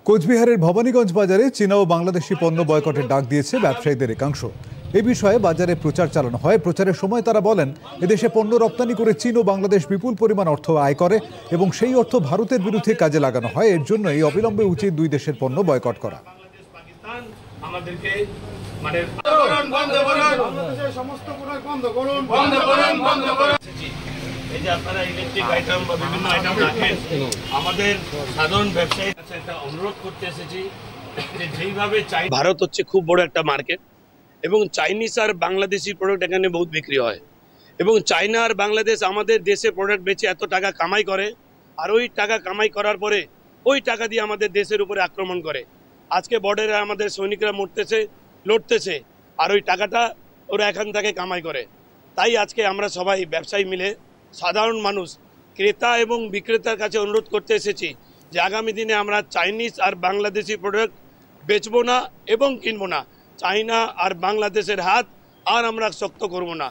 কোচবিহারের ভবানীগঞ্জ বাজারে চীনা ও বাংলাদেশি পণ্য বয়কটের ডাক দিয়েছে ব্যবসায়ীদের একাংশ। এ বিষয়ে বাজারে প্রচার চালানো হয়। প্রচারের সময় তারা বলেন, এদেশে পণ্য রপ্তানি করে চীন ও বাংলাদেশ বিপুল পরিমাণ অর্থ আয় করে এবং সেই অর্থ ভারতের বিরুদ্ধে কাজে লাগানো হয়। এর জন্যই অবিলম্বে উচিত দুই দেশের পণ্য বয়কট করা। এই যে আপনারা ইলেকট্রিক আইটেম বা বিভিন্ন আইটেম রাখেন, আমাদের সাধারণ ব্যবসায়ীর কাছে একটা অনুরোধ করতে এসেছি যে যেইভাবে ভারত হচ্ছে খুব বড় একটা মার্কেট এবং চাইনিজ আর বাংলাদেশি প্রোডাক্ট এখানে বহুত বিক্রি হয় এবং চায়না আর বাংলাদেশ আমাদের দেশে প্রোডাক্ট বেচে এত টাকা কামাই করে আর ওই টাকা কামাই করার পরে ওই টাকা দিয়ে আমাদের দেশের উপরে আক্রমণ করে। আজকে বর্ডারে আমাদের সৈনিকরা মরতেছে, লড়তেছে আর ওই টাকাটা ওরা এখান থেকে কামাই করে। তাই আজকে আমরা সবাই ব্যবসায়ী মিলে সাধারণ মানুষ ক্রেতা এবং বিক্রেতার কাছে অনুরোধ করতে এসেছি যে আগামী দিনে আমরা চাইনিজ আর বাংলাদেশি প্রোডাক্ট বেচবো না এবং কিনবো না। চায়না আর বাংলাদেশের হাত আর আমরা শক্ত করব না।